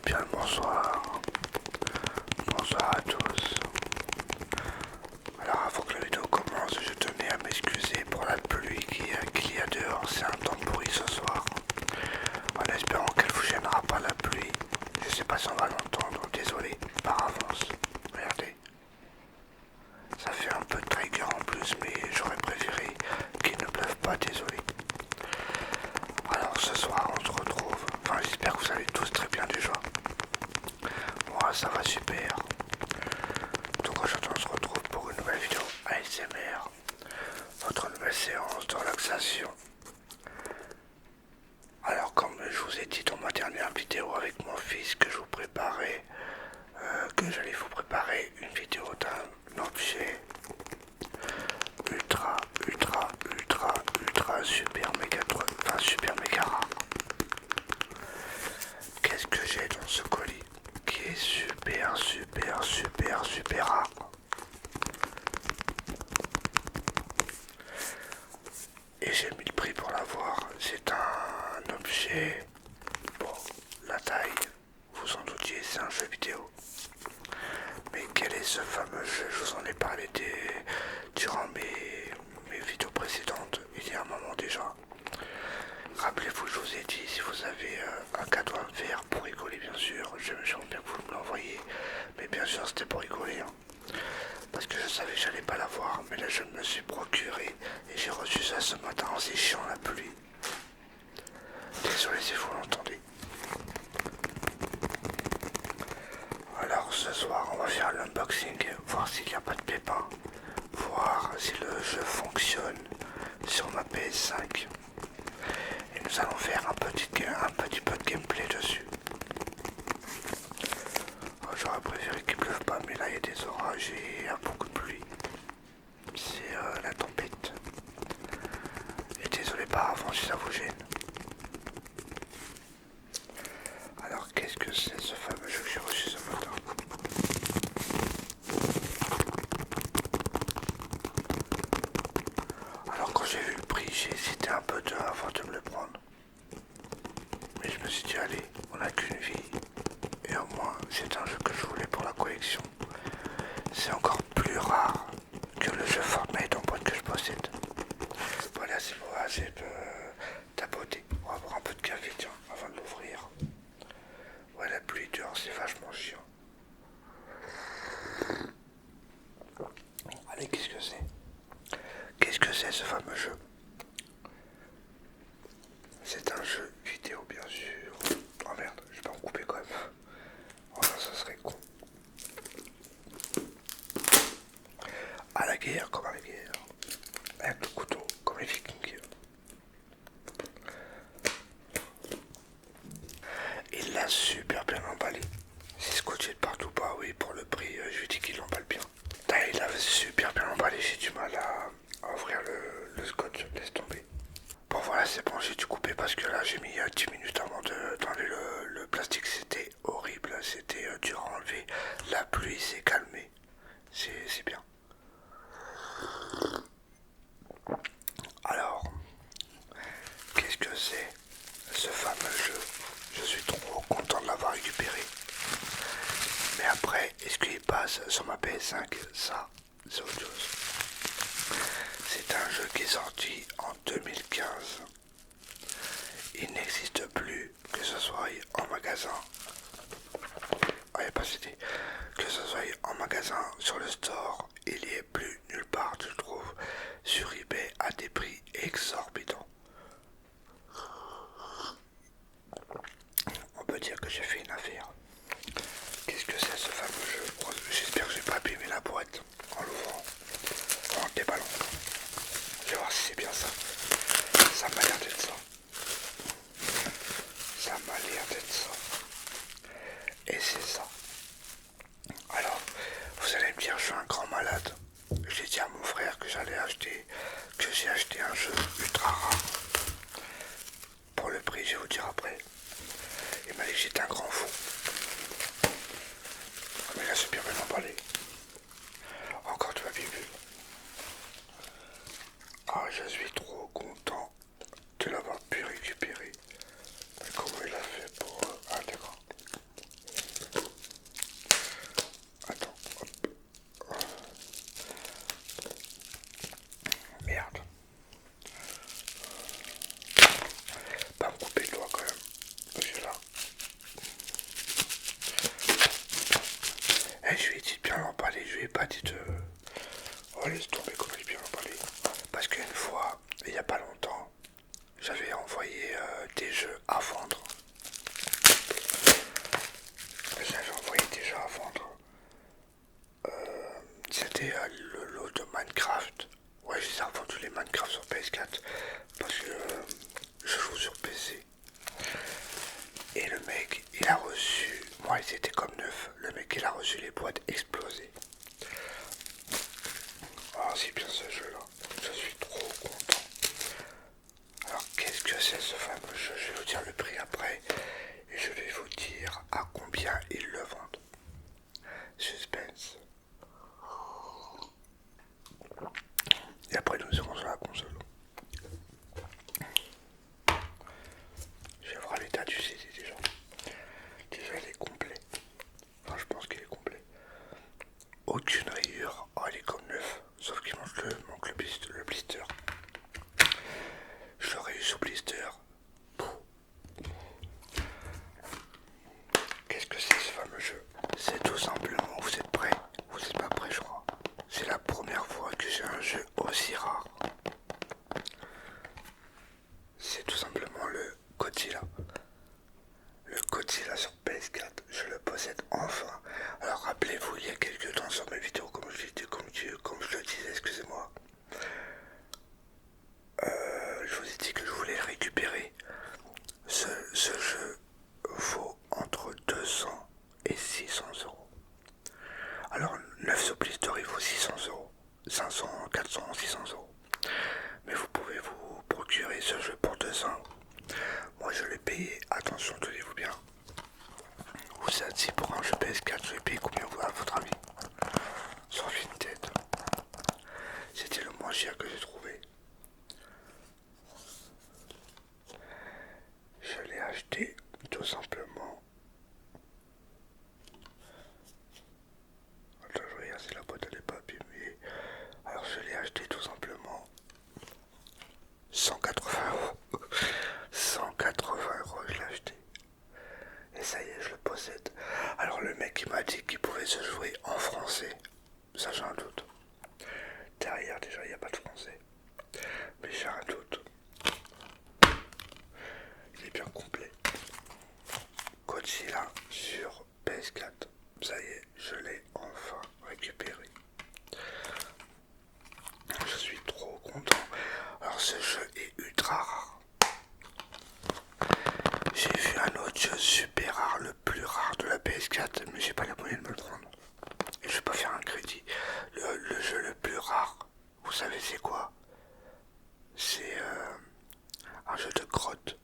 bien le bonsoir. Bonsoir à tous. Alors avant que la vidéo commence, je tenais à m'excuser pour la pluie qu'il y a dehors. C'est un temps pourri ce soir. En espérant qu'elle vous gênera pas la pluie. Je sais pas si on va l'entendre, désolé par avance. Regardez. Ça fait un peu de trigger en plus, mais j'aurais préféré qu'il ne pleuve pas, désolé. Alors ce soir on se retrouve. Enfin j'espère que vous allez tous très bien déjà. Moi ça va super. Donc aujourd'hui on se retrouve pour une nouvelle vidéo ASMR. Votre nouvelle séance de relaxation. Alors comme je vous ai dit dans ma dernière vidéo avec mon fils que je vous préparais, que j'allais vous préparer une vidéo d'un objet ultra super méga enfin super méga rare. Qu'est-ce que j'ai dans ce colis qui est super rare? Et j'ai mis le prix pour l'avoir. C'est un objet, bon, la taille, vous en doutiez, c'est un jeu vidéo. Mais quel est ce fameux jeu? Je vous en ai parlé durant mes vidéos précédentes, il y a un moment déjà. Rappelez-vous, je vous ai dit, si vous avez un cadeau à me faire, pour rigoler bien sûr, j'aimerais bien que vous me l'envoyiez. Mais bien sûr, c'était pour rigoler. Parce que je savais que j'allais pas l'avoir, mais là je me suis procuré et j'ai reçu ça ce matin. C'est chiant la pluie. Désolé si vous l'entendez. Alors ce soir on va faire l'unboxing, voir s'il n'y a pas de pépins, voir si le jeu fonctionne sur ma PS5. Et nous allons faire un petit peu de gameplay dessus. J'aurais préféré qu'il pleuve pas, mais là il y a des orages et il y a beaucoup de pluie. C'est la tempête. Et désolé par avance si ça vous gêne. Alors qu'est-ce que c'est ce fameux jeu que j'ai reçu ce matin? Alors quand j'ai vu le prix, j'ai hésité un peu avant de me le prendre. Mais je me suis dit allez, on n'a qu'une vie. Et au moins c'est un jeu que je voulais pour la collection. C'est encore plus rare que le jeu Fortnite en boîte que je possède. Voilà, c'est bon, assez tapoté. On va boire un peu de café, tiens, avant de l'ouvrir. Ouais, la pluie dehors, c'est vachement chiant. Allez, qu'est-ce que c'est? Qu'est-ce que c'est ce fameux jeu? C'est un jeu vidéo, bien sûr. Oh merde, je vais pas me couper quand même. Oh non, ça serait con. À la guerre, comme à la guerre. Avec le couteau, comme les vikings. Il l'a super bien emballé. C'est scotché de partout, bah oui, pour le prix, je lui dis qu'il l'emballe bien. Il avait super bien emballé, j'ai du mal à ouvrir le scotch, laisse tomber. Bon voilà, c'est bon, j'ai dû couper parce que là j'ai mis 10 minutes avant d'enlever le plastique, c'était horrible, c'était dur à enlever. La pluie s'est calmée, c'est bien. Alors, qu'est-ce que c'est ce fameux jeu? Je suis trop content de l'avoir récupéré. Mais après, est-ce qu'il passe sur ma PS5? Ça, c'est autre chose. C'est un jeu qui est sorti en 2015. Il n'existe plus, que ce soit en magasin. Ah, il n'y a pas CD. Que ce soit en magasin, sur le store, il n'y est plus nulle part, je trouve. Sur eBay à des prix exorbitants. On peut dire que j'ai fait une affaire. Qu'est-ce que c'est ce fameux jeu? J'espère que j'ai pas abîmé la boîte en l'ouvrant, en déballant. Je vais voir si c'est bien ça. Ça m'a l'air d'être ça. Ça m'a l'air d'être ça. Et c'est ça. Alors, vous allez me dire, je suis un grand malade. J'ai dit à mon frère que j'ai acheté un jeu ultra rare. Pour le prix, je vais vous dire après. Il m'a dit que j'étais un grand fou. Mais là, c'est bien emballé. Encore de ma bible. Ah, je suis trop content de l'avoir fait le lot de Minecraft. Ouais, j'ai revendu les Minecraft sur PS4 parce que je joue sur PC. Et le mec, il a reçu, moi ils étaient comme neuf, le mec il a reçu les boîtes explosées. Oh c'est bien ce jeu là, je suis trop content. Alors qu'est-ce que c'est ce fameux jeu? Je vais vous dire le prix après et je vais vous dire à combien ils le vendent. Suspense. Et après nous irons sur la console. Je vais voir l'état du CD déjà. Déjà il est complet. Enfin je pense qu'il est complet. Aucune rayure. Oh il est comme neuf. Sauf qu'il manque le blister. Je l'aurais eu sous blister. Qu'est-ce que c'est ce fameux jeu? C'est tout simplement, vous êtes prêts? Vous n'êtes pas prêts je crois. C'est la première fois que j'ai un jeu aussi rare. C'est tout simplement le Godzilla. Le Godzilla sur PS4, je le possède enfin. Alors rappelez-vous, il y a quelques temps sur mes vidéos, comme je le disais, excusez-moi, je vous ai dit que je voulais récupérer. Ce jeu vaut entre 200 et 600 euros. Alors 9 sur Play Store il vaut 600 euros. 500, 400, 600 euros. Mais vous pouvez vous procurer ce jeu pour 200. Moi je l'ai payé, attention tenez-vous bien. Vous êtes si pour un jeu PS4, je l'ai payé combien à votre avis? Sur Vinted. C'était le moins cher que j'ai trouvé. Je l'ai acheté tout simplement. Attends, je regarde si la boîte elle est pas abîmée. Alors je l'ai acheté tout simplement 180 euros. 180 euros je l'ai acheté. Et ça y est, je le possède. Alors le mec il m'a dit qu'il pouvait se jouer en français. Ça j'ai un doute. Derrière déjà il n'y a pas de français. Mais j'ai un doute. Il est bien complet. Godzilla sur PS4. Ça y est, je l'ai enfin récupéré. Je suis trop content. Alors ce jeu est ultra rare. J'ai vu un autre jeu super rare, le plus rare de la PS4, mais j'ai pas les moyens de me le prendre. Et je vais pas faire un crédit. Le jeu le plus rare, vous savez c'est quoi? C'est un jeu de grotte.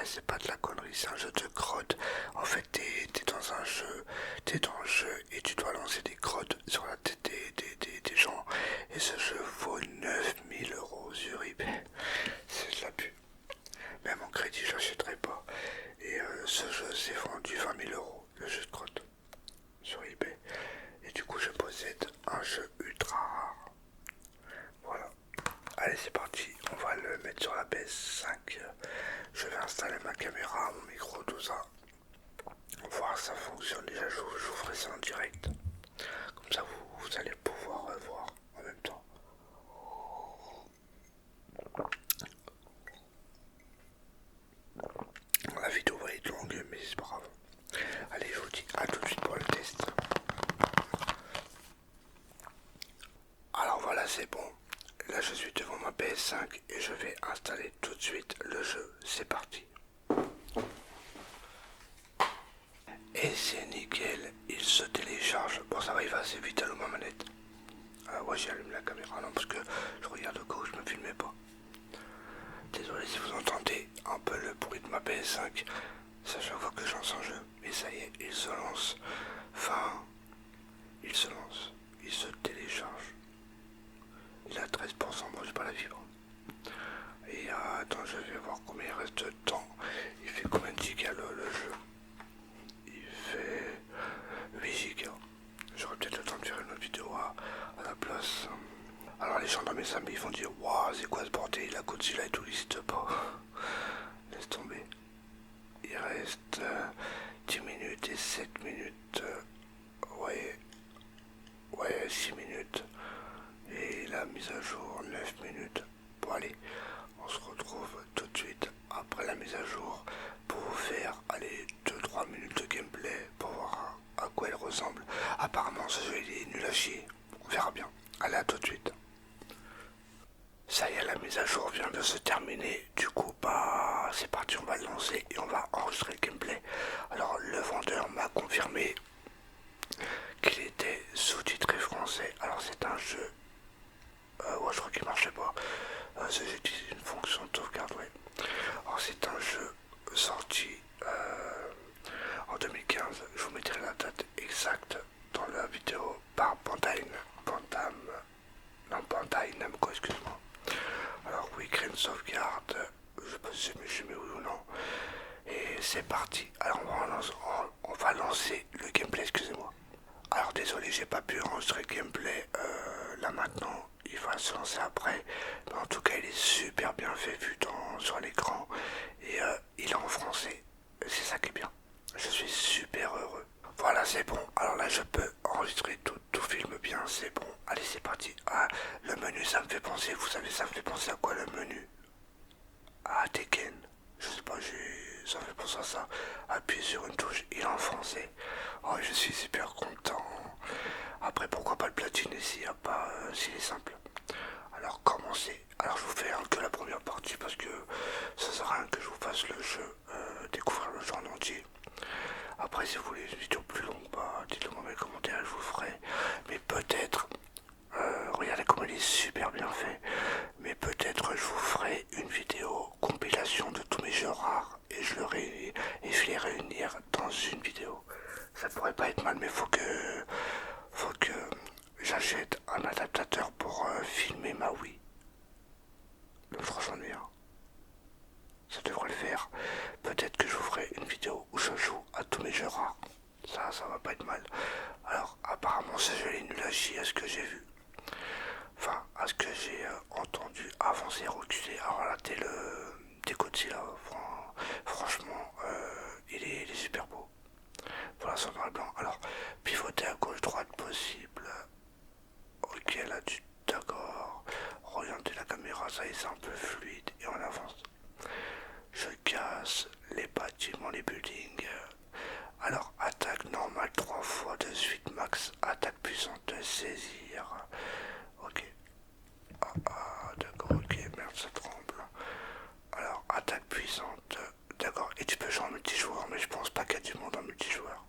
C'est pas de la connerie, c'est un jeu de grotte. En fait, t'es dans un jeu, t'es dans le jeu et tu dois lancer des grottes sur la tête des gens. Et ce jeu vaut 9000 euros sur eBay. C'est de la pub. Même en crédit, je l'achèterai pas. Et ce jeu s'est vendu 20 000 euros, le jeu de grotte, sur eBay. Et du coup, je possède un jeu ultra rare. Voilà. Allez, c'est parti. On va le mettre sur la PS5. Je vais installer ma caméra, mon micro, tout ça. Voir si ça fonctionne. Déjà, je vous ferai ça en direct. Comme ça, vous allez pouvoir voir en même temps. La vidéo va être longue, mais c'est pas grave. Allez, je vous dis à tout de suite pour le test. Alors voilà, c'est bon. Là, je suis devant ma PS5 et je vais installer tout de suite le jeu. C'est parti. Et c'est nickel, il se télécharge. Bon, ça va, il va assez vite à ma manette. Ouais, j'allume la caméra, non, parce que je regarde au cas où je me filmais pas. Désolé si vous entendez un peu le bruit de ma PS5. C'est à chaque fois que je lance un jeu. Mais ça y est, il se lance. Enfin, il se lance. Il se télécharge. Il a 13%, bon, j'ai pas la fibre. Et attends, je vais voir combien il reste de temps. Il fait combien de gigas le jeu? Il fait 8 gigas. J'aurais peut-être le temps de faire une autre vidéo à la place. Alors les gens dans mes amis vont dire waouh, c'est quoi ce bordel, la Godzilla et tout n'existe pas. Laisse tomber. Il reste 10 minutes et 7 minutes. Ouais, 6 minutes. Et la mise à jour 9 minutes. Bon allez, on se retrouve tout de suite après la mise à jour pour vous faire allez 2-3 minutes de gameplay pour voir à quoi elle ressemble. Apparemment ce jeu il est nul à chier, on verra bien. confirmé qu'il était sous-titré français. Alors c'est un jeu, ouais je crois qu'il marchait pas. J'utilise une fonction de sauvegarde, ouais. Alors c'est un jeu sorti en 2015. Je vous mettrai la date exacte dans la vidéo par Bandai Namco, excuse-moi. Alors oui, crée une sauvegarde, je sais pas si je mets oui ou non. Et c'est parti. Alors on va lancer le gameplay, excusez-moi. Alors désolé, j'ai pas pu enregistrer le gameplay là maintenant. Il va se lancer après. Mais en tout cas, il est super bien fait vu sur l'écran. Et il est en français. C'est ça qui est bien. Je suis super heureux. Voilà, c'est bon. Alors là, je peux enregistrer tout filme bien. C'est bon. Allez, c'est parti. Ah, le menu, ça me fait penser. Vous savez, ça me fait penser à quoi le menu? À Tekken. Je sais pas, ça me fait penser à ça. Appuyer sur une touche, il est en français. Oh, je suis super content. Après, pourquoi pas le platiner s'il est simple. Alors, commencez. Alors, je vous fais que la première partie parce que ça sert à rien que je vous fasse le jeu, découvrir le jeu en entier. Après, si vous voulez une vidéo plus longue, bah, dites-le moi dans les commentaires, je vous ferai. Mais peut-être, regardez comme il est super bien fait. Mais peut-être je vous ferai une vidéo compilation de tous mes jeux rares et je les réunir dans une vidéo. Ça pourrait pas être mal, mais faut que j'achète un adaptateur pour filmer ma Wii. Franchement, ça devrait le faire. Peut-être que je vous ferai une vidéo où je joue à tous mes jeux rares. Ça va pas être mal. Alors, apparemment, ce jeu est nul à chier à ce que j'ai vu. Enfin, à ce que j'ai entendu, avancer, reculer. Alors là, t'es Godzilla. Franchement, il est super beau. Voilà, son noir et blanc. Alors, pivoter à gauche, droite possible. Ok, là, d'accord. Orienter la caméra, ça y est, c'est un peu fluide et on avance. Je casse les bâtiments, les buildings. Alors, attaque normale 3 fois de suite, max. Attaque puissante de saisir. Ok. D'accord, ok, merde, ça tremble. Alors, attaque puissante. D'accord, et tu peux jouer en multijoueur, mais je pense pas qu'il y a du monde en multijoueur.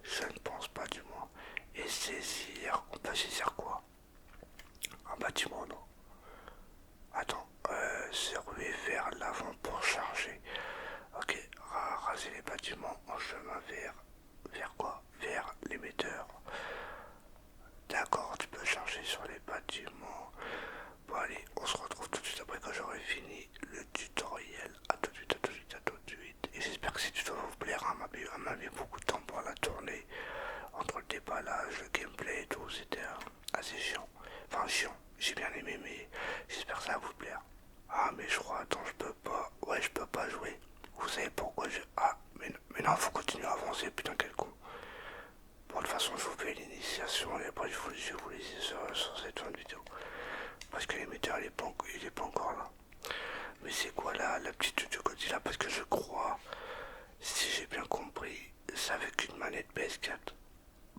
Je ne pense pas, du moins. Et saisir, on peut saisir quoi? Un bâtiment, non? Attends, se ruer vers l'avant pour charger. Ok, raser les bâtiments en chemin vers quoi? Vers l'émetteur. D'accord, tu peux charger sur les bâtiments. Bon allez, on se retrouve tout de suite après quand j'aurai fini le tutoriel. À tout de suite, à tout de suite, à tout de suite. Et j'espère que si tu dois vous plaire, elle m'a mis beaucoup de temps pour la tourner. Entre le déballage, le gameplay et tout, c'était assez chiant. Enfin chiant, j'ai bien aimé mais j'espère que ça va vous plaire. Ah mais je crois, attends, je peux pas. Ouais, je peux pas jouer. Vous savez pourquoi je... Ah, mais non, faut continuer à avancer, putain quel con. Bon, de toute façon, je vous fais l'initiation et après je vais vous laisser sur cette fin de vidéo. Parce que l'émetteur il est pas encore là. Mais c'est quoi la petite de Godzilla? Parce que je crois, si j'ai bien compris, c'est avec une manette PS4.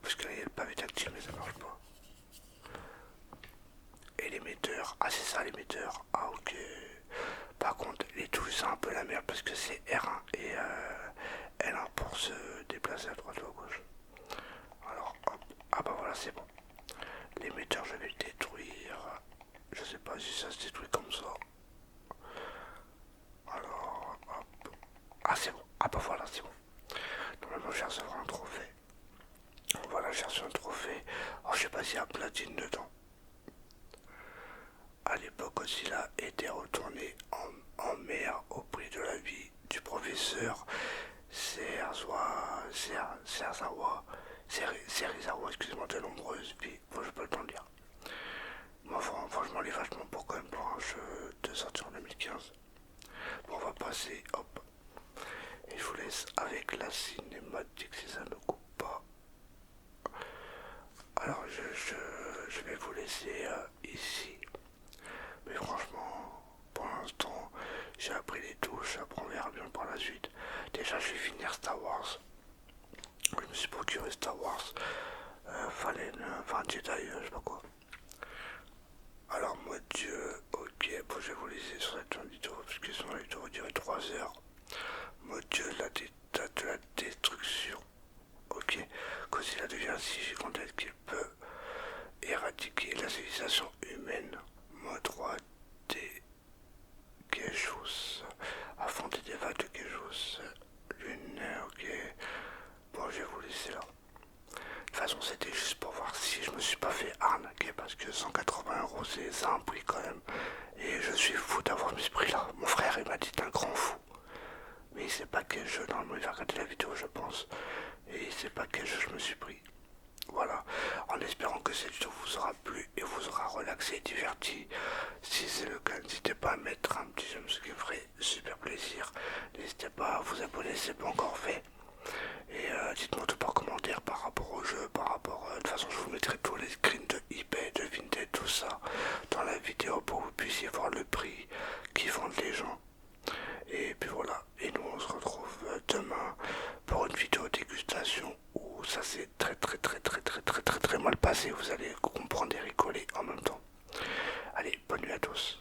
Parce que là il y a le pavé tactile mais ça marche pas. Et l'émetteur, ah c'est ça l'émetteur, ah ok. Par contre les touches c'est un peu la merde parce que c'est R1 et L1 pour se déplacer à droite ou à gauche. Alors hop, ah bah voilà c'est bon. L'émetteur je vais le détruire. Je sais pas si ça se détruit comme ça. Alors hop. Ah c'est bon, ah bah voilà c'est bon. Normalement je vais recevoir un trophée. Voilà j'ai reçu un trophée. Alors je sais pas s'il y a platine dedans. À l'époque, Godzilla était retourné en mer au prix de la vie du professeur Serizawa, excusez-moi, de nombreuses vies. Bon, je peux pas le dire. Moi, franchement, il est vachement beau quand même pour un jeu de sortie en 2015. Bon, on va passer, hop. Et je vous laisse avec la cinématique si ça ne coupe pas. Alors, je vais vous laisser ici. Mais franchement, pour l'instant, j'ai appris les touches, après on verra bien par la suite. Déjà, je vais finir Star Wars. Je me suis procuré Star Wars, Fallen, enfin Jedi, je sais pas quoi. Alors, moi, Dieu, ok, bon, je vais vous laisser sur cette vidéo, parce que sinon la vidéo va durer 3 heures. Mon Dieu, de la destruction. c'est un prix quand même. Et je suis fou d'avoir mis ce prix là. Mon frère il m'a dit t'es un grand fou. Mais il sait pas quel jeu, normalement il va regarder la vidéo je pense. Et il sait pas quel jeu je me suis pris. Voilà, en espérant que cette vidéo vous aura plu et vous aura relaxé et diverti. Si c'est le cas, n'hésitez pas à mettre un petit j'aime, ce qui me ferait super plaisir. N'hésitez pas à vous abonner si ce n'est pas encore fait. Et dites-moi tout par commentaire par rapport au jeu, par rapport... de toute façon, je vous mettrai tous les screens de eBay, de Vinted, tout ça dans la vidéo pour que vous puissiez voir le prix qu'ils vendent les gens. Et puis voilà, et nous on se retrouve demain pour une vidéo dégustation où ça s'est très mal passé, vous allez comprendre et rigoler en même temps. Allez, bonne nuit à tous.